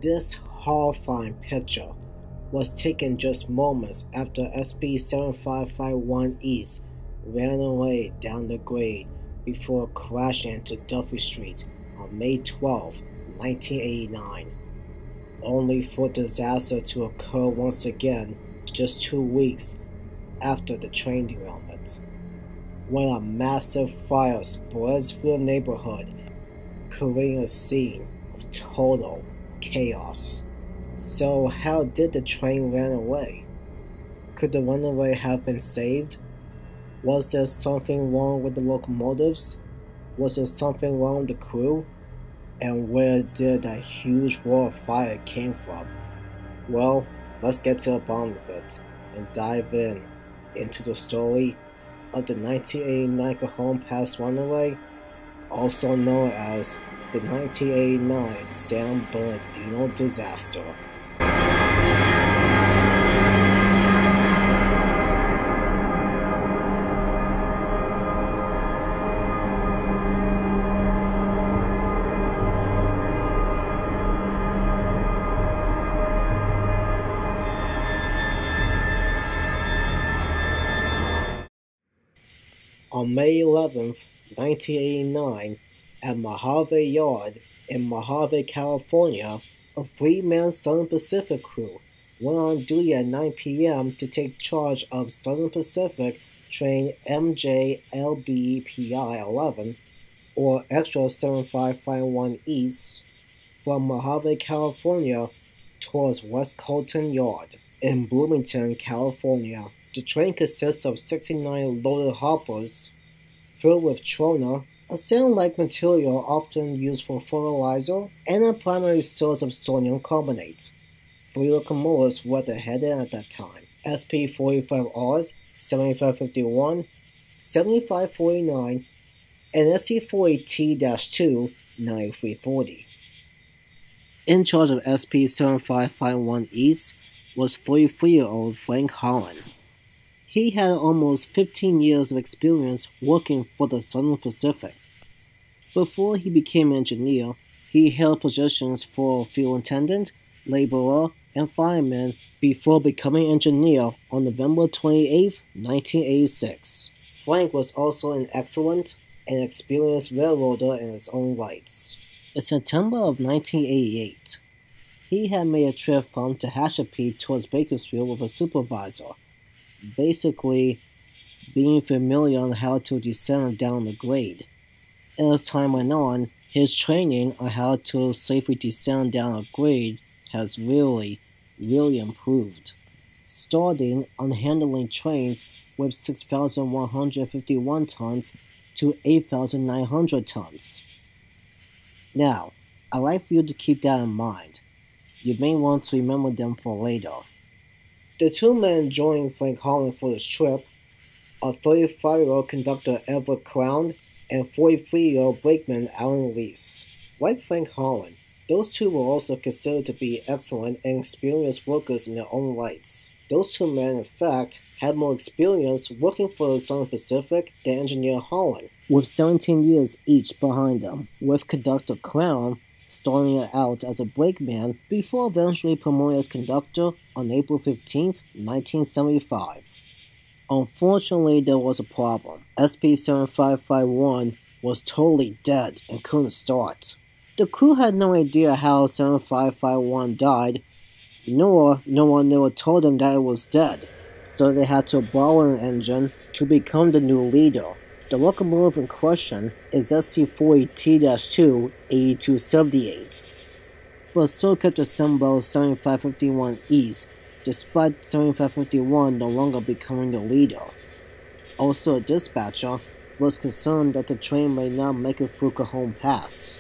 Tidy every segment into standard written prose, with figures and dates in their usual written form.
This horrifying picture was taken just moments after SP-7551 East ran away down the grade before crashing into Duffy Street on May 12, 1989, only for disaster to occur once again just 2 weeks after the train derailment, when a massive fire spreads through the neighborhood, creating a scene of total chaos. So how did the train run away? Could the runaway have been saved? Was there something wrong with the locomotives? Was there something wrong with the crew? And where did that huge roar of fire came from? Well, let's get to the bottom of it and dive into the story of the 1989 Cajon Pass Runaway, also known as the 1989 San Bernardino Disaster. On May 11, 1989, at Mojave Yard in Mojave, California, a three-man Southern Pacific crew went on duty at 9 p.m. to take charge of Southern Pacific train MJLBPI-11, or Extra 7551 East, from Mojave, California towards West Colton Yard in Bloomington, California. The train consists of 69 loaded hoppers filled with trona, a sand-like material often used for fertilizer, and a primary source of sodium carbonate. 3 locomotives were at the head end at that time: SP-45Rs, 7551, 7549, and SC-40T-2, 9340. In charge of SP-7551 East was 43-year-old Frank Holland. He had almost 15 years of experience working for the Southern Pacific. Before he became an engineer, he held positions for field attendant, laborer, and fireman before becoming engineer on November 28, 1986. Frank was also an excellent and experienced railroader in his own rights. In September of 1988, he had made a trip from Tehachapi towards Bakersfield with a supervisor, basically being familiar on how to descend down the grade. As time went on, his training on how to safely descend down a grade has really improved, starting on handling trains with 6,151 tons to 8,900 tons. Now, I'd like for you to keep that in mind. You may want to remember them for later. The 2 men joining Frank Holland for this trip are 35-year-old conductor Everett Crown and 43-year-old brakeman Alan Reese. Like Frank Holland, those 2 were also considered to be excellent and experienced workers in their own rights. Those 2 men, in fact, had more experience working for the Southern Pacific than engineer Holland, with 17 years each behind them, with conductor Crown starting out as a brakeman before eventually promoted as conductor on April 15, 1975. Unfortunately, there was a problem. SP-7551 was totally dead and couldn't start. The crew had no idea how 7551 died, nor no one ever told them that it was dead, so they had to borrow an engine to become the new leader. The locomotive in question is SC-40T-2 8278, but still kept the symbol 7551 East, despite 7551 no longer becoming the leader. Also, a dispatcher was concerned that the train may not make it through Cajon Pass,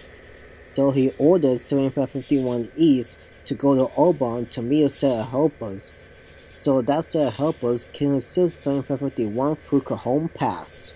so he ordered 7551 East to go to Auburn to meet a set of helpers, so that set of helpers can assist 7551 through Cajon Pass.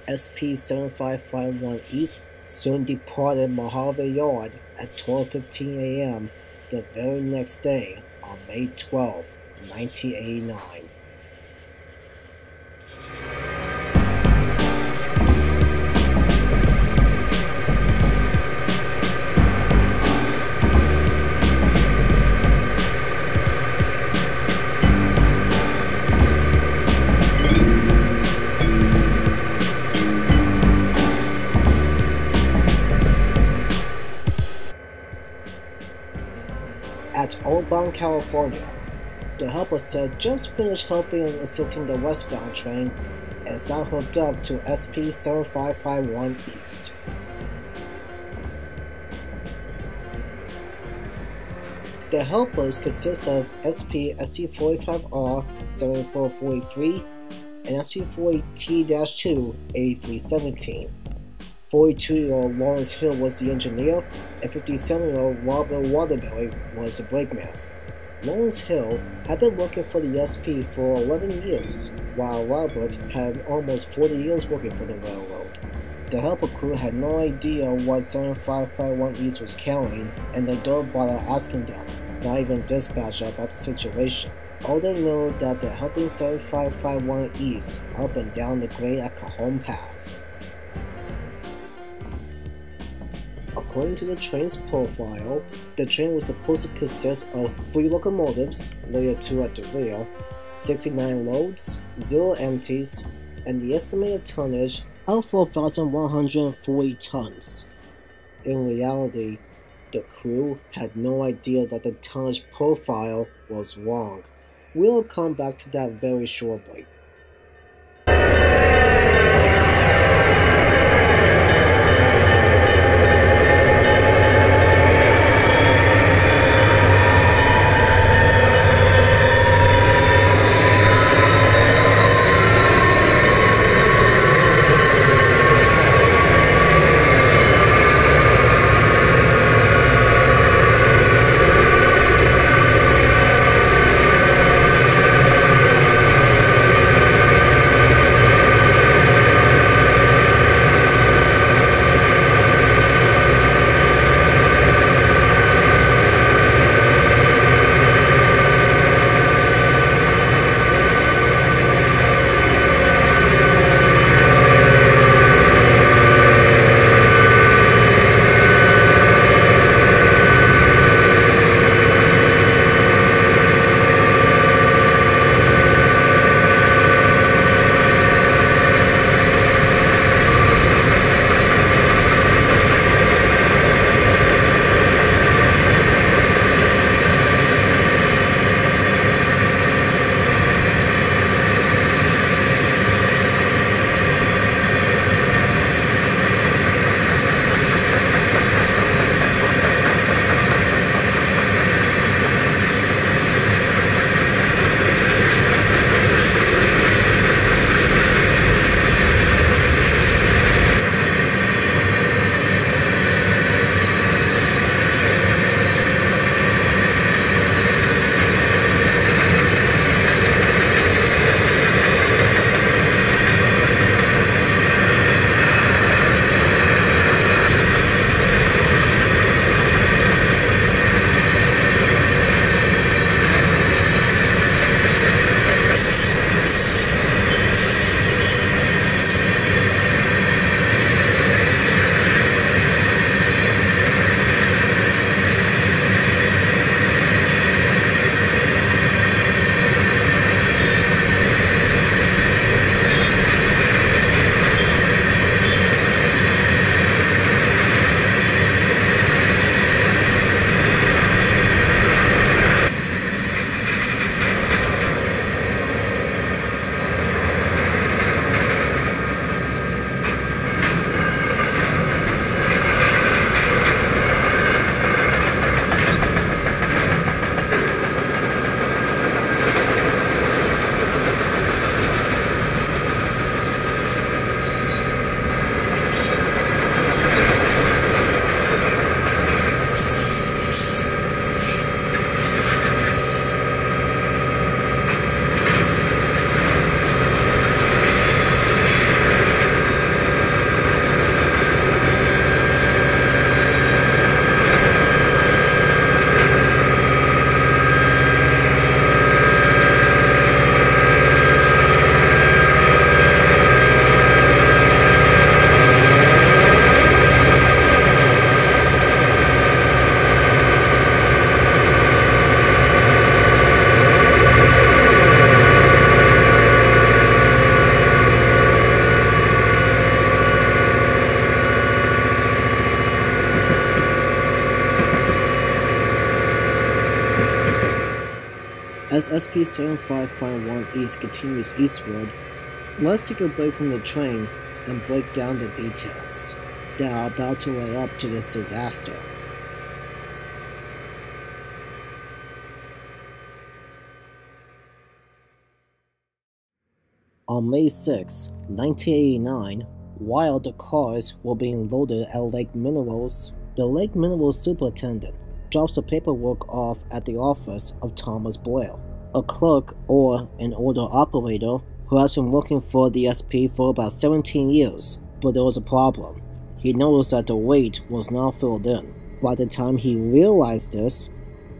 SP-7551 East soon departed Mojave Yard at 12:15 a.m. the very next day on May 12, 1989. At Oldbound, California, the helper said just finished helping and assisting the westbound train and is now hooked up to SP-7551 East. The helpers consist of SP-SC45R 7443 and SC40T-2 8317. 42-year-old Lawrence Hill was the engineer, and 57-year-old Robert Waterbury was the brakeman. Lawrence Hill had been working for the SP for 11 years, while Robert had almost 40 years working for the railroad. The helper crew had no idea what 7551 East was carrying, and they don't bother asking them, not even dispatch about the situation. All they know that they're helping 7551 East up and down the grade at Cajon Pass. According to the train's profile, the train was supposed to consist of 3 locomotives, layer 2 at the rear, 69 loads, 0 empties, and the estimated tonnage of 4,140 tons. In reality, the crew had no idea that the tonnage profile was wrong. We'll come back to that very shortly. As SP-7551 East continues eastward, let's take a break from the train and break down the details that are about to lay up to this disaster. On May 6, 1989, while the cars were being loaded at Lake Minerals, the Lake Minerals superintendent drops the paperwork off at the office of Thomas Blair, a clerk or an order operator who has been working for the SP for about 17 years. But there was a problem. He noticed that the weight was not filled in. By the time he realized this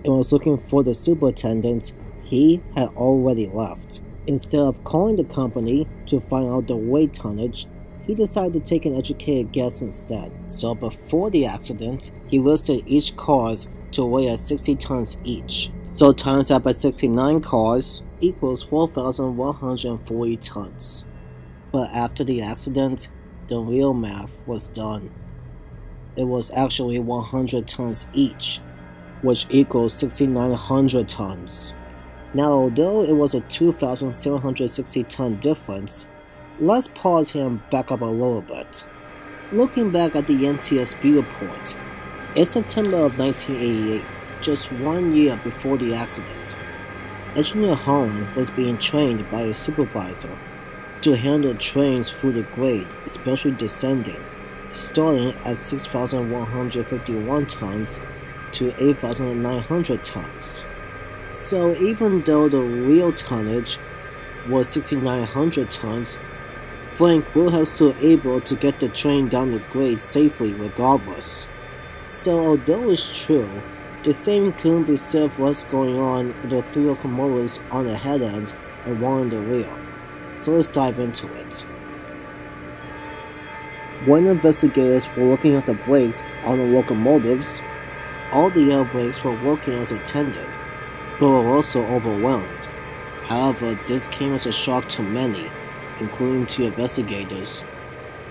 and was looking for the superintendent, he had already left. Instead of calling the company to find out the weight tonnage, he decided to take an educated guess instead. So before the accident, he listed each cars to weigh at 60 tons each. So times that by 69 cars equals 4,140 tons. But after the accident, the real math was done. It was actually 100 tons each, which equals 6,900 tons. Now, although it was a 2,760 ton difference, let's pause here and back up a little bit. Looking back at the NTSB report, in September of 1988, just 1 year before the accident, Engineer Horn was being trained by his supervisor to handle trains through the grade, especially descending, starting at 6,151 tons to 8,900 tons. So even though the real tonnage was 6,900 tons, Frank will have still able to get the train down the grade safely regardless. So although it's true, the same couldn't be said for what's going on with the 3 locomotives on the head end and 1 in the rear. So let's dive into it. When investigators were looking at the brakes on the locomotives, all the air brakes were working as intended, but were also overwhelmed. However, this came as a shock to many, including 2 investigators,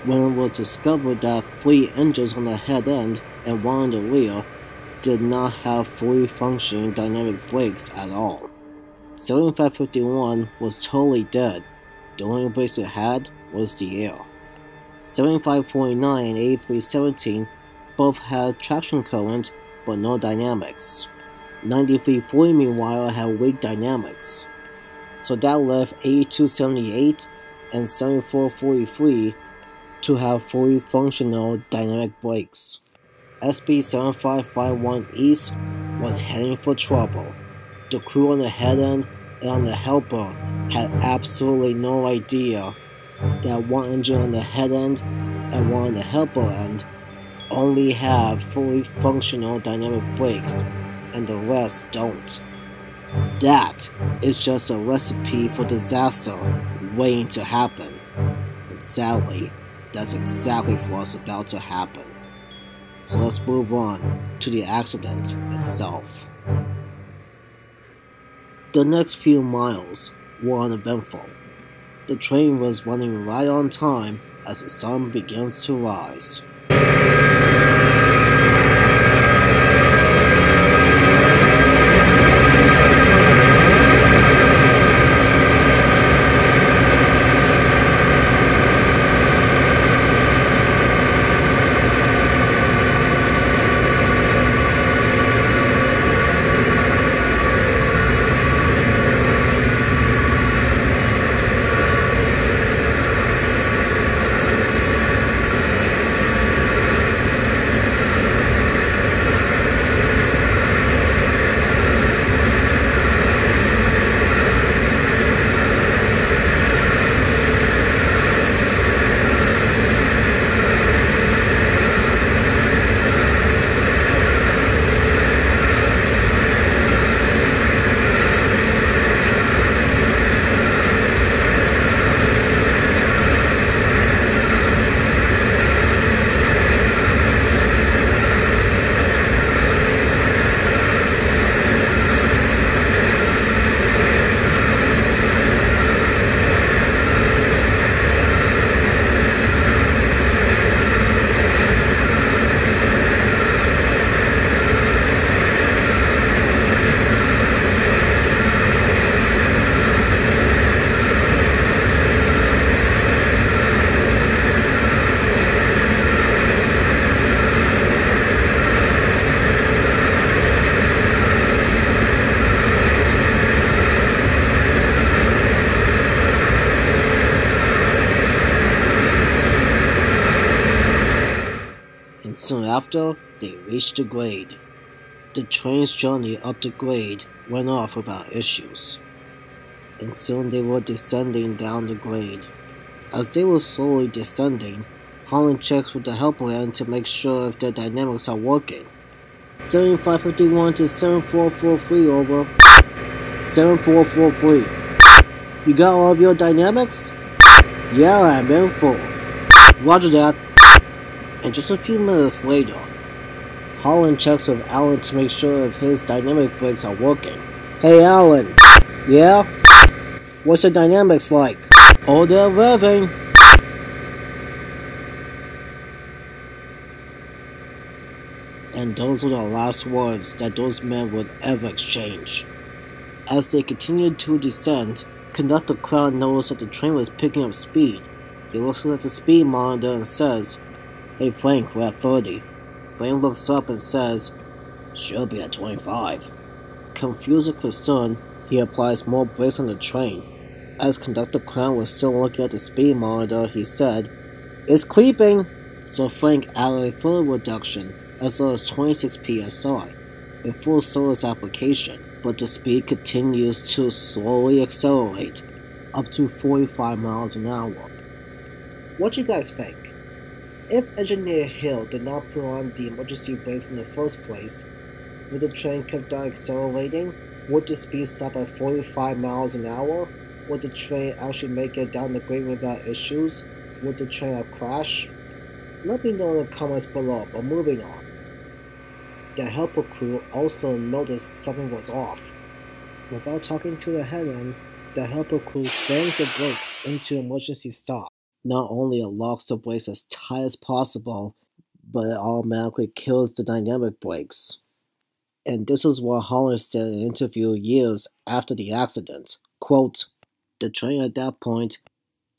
when it was discovered that 3 engines on the head end and 1 in the rear did not have fully functioning dynamic brakes at all. 7551 was totally dead. The only brakes it had was the air. 7549 and 8317 both had traction current but no dynamics. 9340 meanwhile had weak dynamics. So that left 8278 and 7443 to have fully functional dynamic brakes. SP-7551 East was heading for trouble. The crew on the head end and on the helper had absolutely no idea that 1 engine on the head end and 1 on the helper end only have fully functional dynamic brakes and the rest don't. That is just a recipe for disaster waiting to happen. And sadly, that's exactly what's about to happen. So let's move on to the accident itself. The next few miles were uneventful. The train was running right on time as the sun begins to rise. after they reached the grade. The train's journey up the grade went off without issues, and soon they were descending down the grade. As they were slowly descending, Holland checks with the helper end to make sure if their dynamics are working. 7551 to 7443 over. 7443. You got all of your dynamics? Yeah, I'm in full. Roger that. And just a few minutes later, Holland checks with Alan to make sure if his dynamic brakes are working. Hey Alan. Yeah? What's the dynamics like? Oh, they're revving. And those were the last words that those men would ever exchange. As they continued to descend, Conductor Crown noticed that the train was picking up speed. He looks at the speed monitor and says, "Hey Frank, we're at 30. Frank looks up and says, "Should be at 25. Confused and concerned, he applies more brakes on the train. As Conductor Crown was still looking at the speed monitor, he said, "It's creeping." So Frank added a further reduction, as low as 26 psi, in full service application, but the speed continues to slowly accelerate, up to 45 miles an hour. What do you guys think? If Engineer Hill did not put on the emergency brakes in the first place, would the train keep on accelerating? Would the speed stop at 45 miles an hour? Would the train actually make it down the grade without issues? Would the train have crashed? Let me know in the comments below, but moving on. The helper crew also noticed something was off. Without talking to the head end, the helper crew slams the brakes into emergency stop. Not only it locks the brakes as tight as possible, but it automatically kills the dynamic brakes. And this is what Holland said in an interview years after the accident. Quote, "The train at that point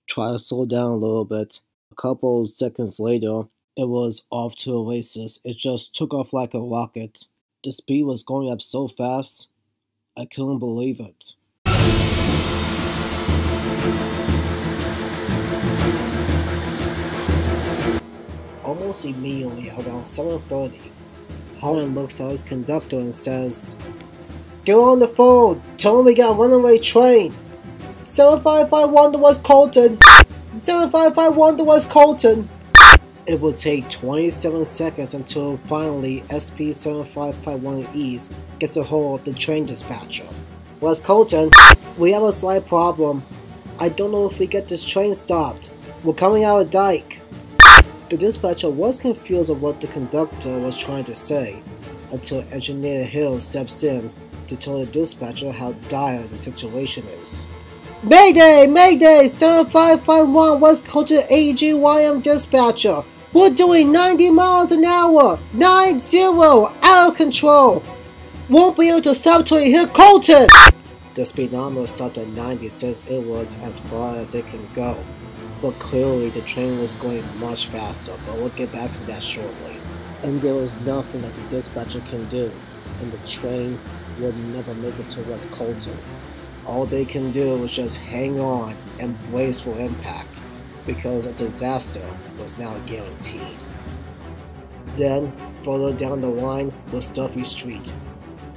tried to slow down a little bit. A couple seconds later, it was off to the races. It just took off like a rocket. The speed was going up so fast, I couldn't believe it." Almost immediately, around 7:30, Holland looks at his conductor and says, "Get on the phone! Tell him we got a runaway train! 7551 to West Colton! 7551 to West Colton!" It will take 27 seconds until finally SP7551 East gets a hold of the train dispatcher. "West Colton, we have a slight problem. I don't know if we get this train stopped. We're coming out of dike." The dispatcher was confused of what the conductor was trying to say, until Engineer Hill steps in to tell the dispatcher how dire the situation is. "Mayday! Mayday! 7551 West Colton AGYM dispatcher! We're doing 90 miles an hour! 90! Out of control! Won't be able to stop till you hit Colton!" The speedometer stopped at 90 since it was as far as it can go. But clearly the train was going much faster, but we'll get back to that shortly. And there was nothing that the dispatcher can do, and the train would never make it to West Colton. All they can do is just hang on and brace for impact, because a disaster was now guaranteed. Then, further down the line was Duffy Street,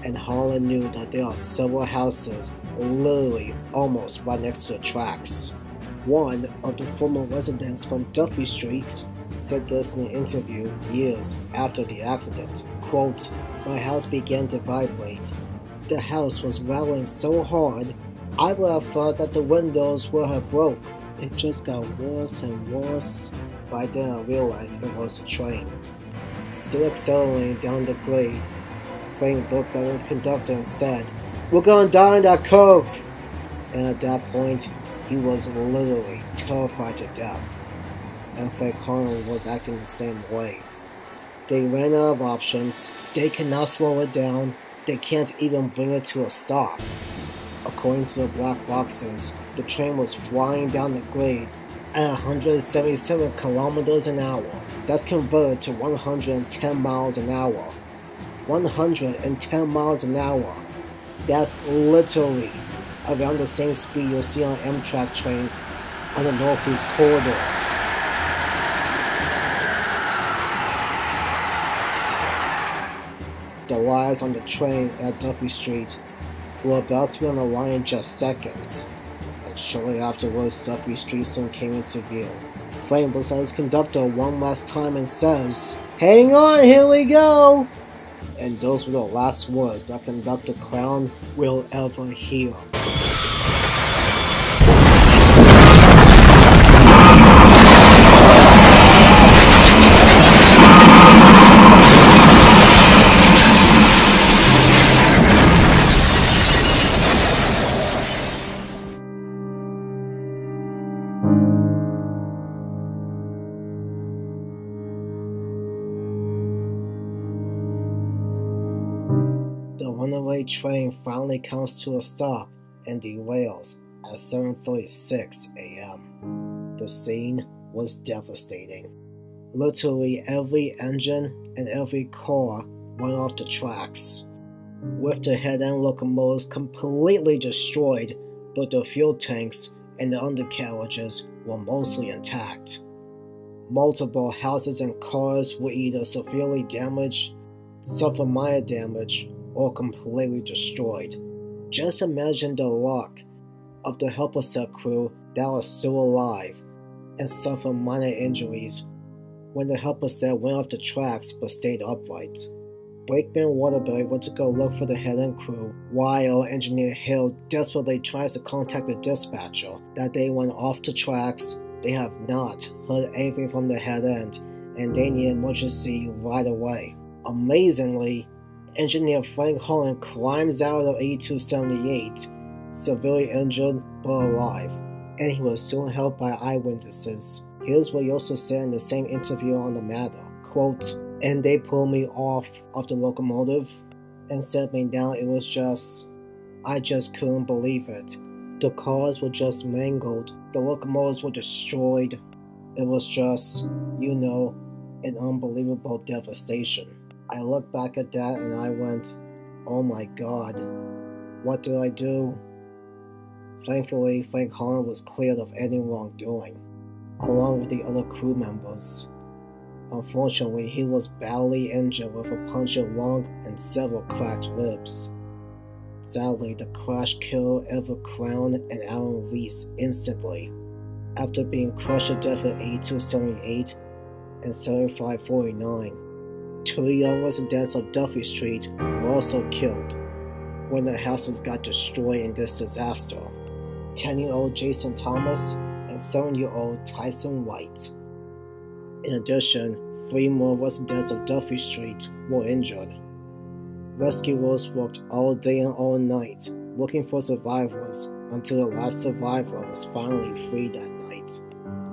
and Holland knew that there are several houses literally almost right next to the tracks. One of the former residents from Duffy Street said this in an interview years after the accident. Quote, "My house began to vibrate. The house was rattling so hard, I would have thought that the windows would have broke. It just got worse and worse. By then I realized it was the train." Still accelerating down the grade, Frank looked at his conductor and said, "We're gonna die in that curve!" And at that point, he was literally terrified to death. And Frank Holland was acting the same way. They ran out of options. They cannot slow it down. They can't even bring it to a stop. According to the black boxes, the train was flying down the grade at 177 kilometers an hour. That's converted to 110 miles an hour. 110 miles an hour. That's literally around the same speed you'll see on Amtrak trains on the Northeast Corridor. The wires on the train at Duffy Street were about to be on the line in just seconds, and shortly afterwards Duffy Street soon came into view. Frank looks at his conductor one last time and says, "Hang on, here we go!" And those were the last words that Conductor Crown will ever hear. The runaway train finally comes to a stop and derails at 7:36 a.m. The scene was devastating. Literally every engine and every car went off the tracks, with the head-end locomotives completely destroyed, but the fuel tanks and the undercarriages were mostly intact. Multiple houses and cars were either severely damaged, suffered minor damage, or completely destroyed. Just imagine the luck of the helper set crew that was still alive and suffered minor injuries when the helper set went off the tracks but stayed upright. Brakeman Waterbury went to go look for the head-end crew, while Engineer Hill desperately tries to contact the dispatcher that they went off the tracks. They have not heard anything from the head-end, and they need emergency right away. Amazingly, Engineer Frank Holland climbs out of 8278, severely injured but alive, and he was soon helped by eyewitnesses. Here's what he also said in the same interview on the matter, quote, "And they pulled me off of the locomotive and set me down. It was just, I just couldn't believe it. The cars were just mangled, the locomotives were destroyed. It was just, an unbelievable devastation." I looked back at that and I went, oh my god, what did I do? Thankfully, Frank Holland was cleared of any wrongdoing, along with the other crew members. Unfortunately, he was badly injured with a punctured lung and several cracked ribs. Sadly, the crash killed Everett Crown and Alan Reese instantly, after being crushed to death at 8278 and 7549. Two young residents of Duffy Street were also killed when their houses got destroyed in this disaster. 10-year-old Jason Thomas and 7-year-old Tyson White. In addition, 3 more residents of Duffy Street were injured. Rescuers worked all day and all night looking for survivors until the last survivor was finally freed that night.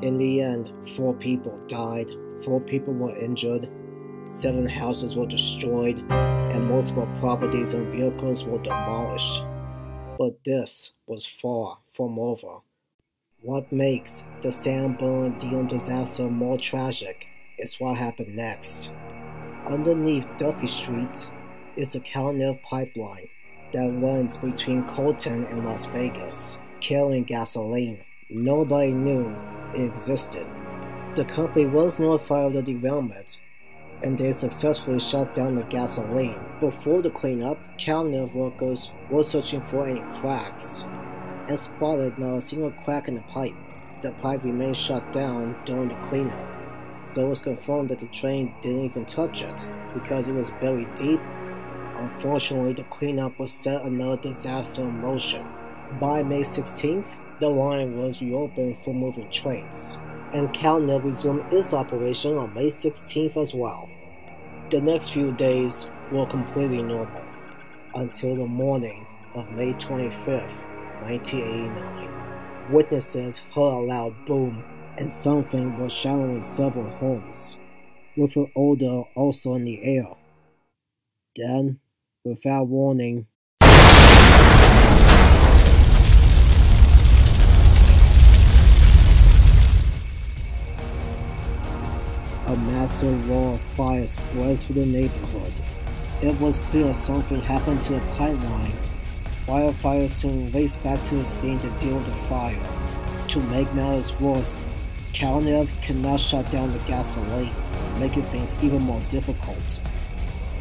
In the end, 4 people died, 4 people were injured, 7 houses were destroyed, and multiple properties and vehicles were demolished. But this was far from over. What makes the San Bernardino disaster more tragic is what happened next. Underneath Duffy Street is the Cajon pipeline that runs between Colton and Las Vegas, carrying gasoline. Nobody knew it existed. The company was notified of the derailment, and they successfully shut down the gasoline. Before the cleanup, Cajon workers were searching for any cracks, and spotted not a single crack in the pipe. The pipe remained shut down during the cleanup, so it was confirmed that the train didn't even touch it, because it was buried deep. Unfortunately, the cleanup was set another disaster in motion. By May 16th, the line was reopened for moving trains, and Cajon resumed its operation on May 16th as well. The next few days were completely normal, until the morning of May 25th, 1989. Witnesses heard a loud boom, and something was showering several homes, with an odor also in the air. Then, without warning, a massive wall of fire spreads through the neighborhood. It was clear something happened to the pipeline. Firefighters soon raced back to the scene to deal with the fire. To make matters worse, Cajon cannot shut down the gasoline, making things even more difficult.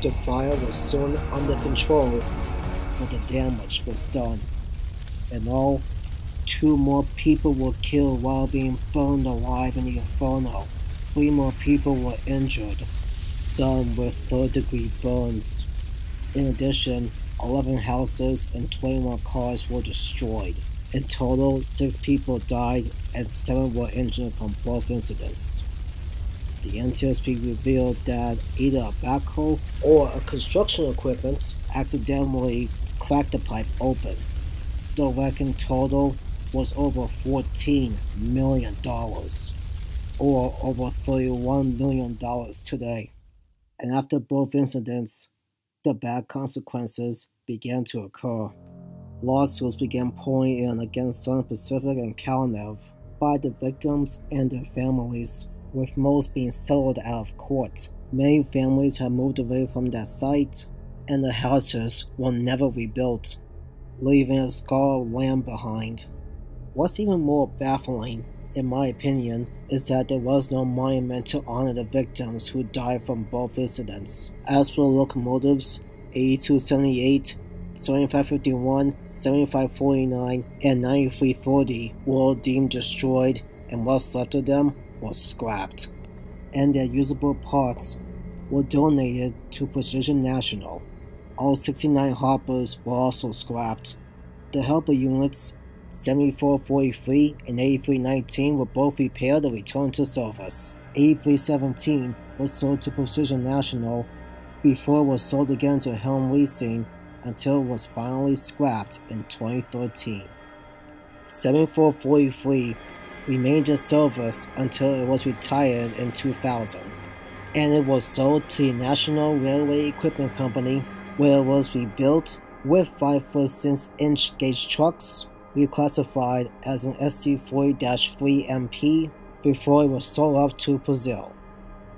The fire was soon under control, but the damage was done. In all, 2 more people were killed while being burned alive in the inferno. 3 more people were injured, some with third-degree burns. In addition, 11 houses and 21 cars were destroyed. In total, 6 people died and 7 were injured from both incidents. The NTSB revealed that either a backhoe or a construction equipment accidentally cracked the pipe open. The wrecking total was over $14 million, or over $31 million today. And after both incidents, the bad consequences began to occur. Lawsuits began pouring in against Southern Pacific and CalNev by the victims and their families, with most being settled out of court. Many families have moved away from that site, and the houses were never rebuilt, leaving a scar of land behind. What's even more baffling, in my opinion, is that there was no monument to honor the victims who died from both incidents. As for the locomotives, 8278, 7551, 7549, and 9330 were deemed destroyed, and what's left of them was scrapped, and their usable parts were donated to Precision National. All 69 hoppers were also scrapped. The helper units 7443 and 8319 were both repaired and returned to service. 8317 was sold to Precision National before it was sold again to Helm Leasing until it was finally scrapped in 2013. 7443 remained in service until it was retired in 2000, and it was sold to the National Railway Equipment Company, where it was rebuilt with 5-foot 6-inch gauge trucks, reclassified as an ST40-3 MP before it was sold off to Brazil.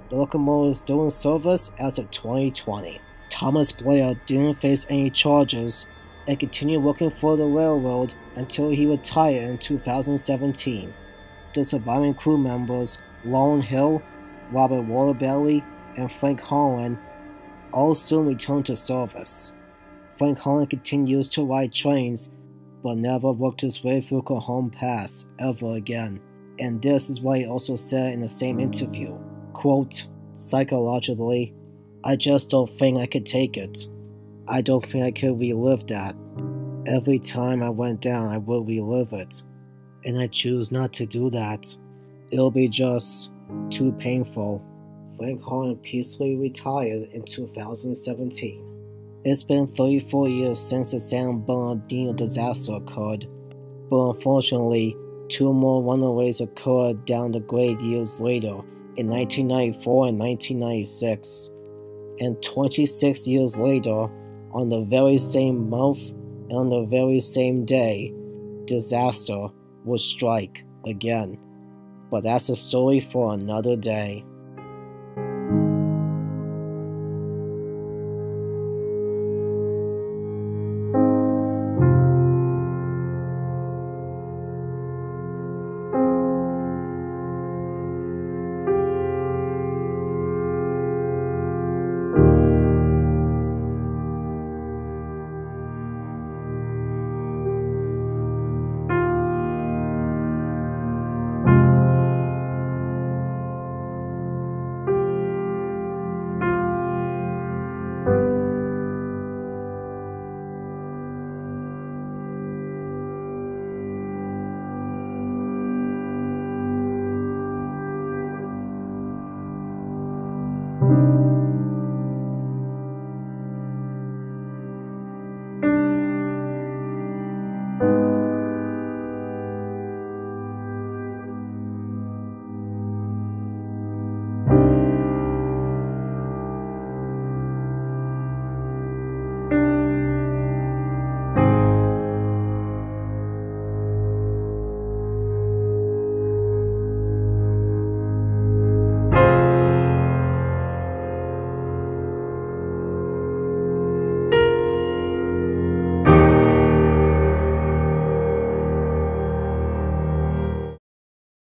The locomotive is still in service as of 2020. Thomas Blair didn't face any charges and continued working for the railroad until he retired in 2017. The surviving crew members, Lauren Hill, Robert Waterbury, and Frank Holland, all soon returned to service. Frank Holland continues to ride trains, but never worked his way through Cajon Pass ever again. And this is what he also said in the same interview. Quote, "Psychologically, I just don't think I could take it. I don't think I could relive that. Every time I went down, I would relive it. And I choose not to do that. It'll be just too painful." Frank Holland peacefully retired in 2017. It's been 34 years since the San Bernardino disaster occurred, but unfortunately, 2 more runaways occurred down the grade years later, in 1994 and 1996. And 26 years later, on the very same month and on the very same day, disaster would strike again. But that's a story for another day.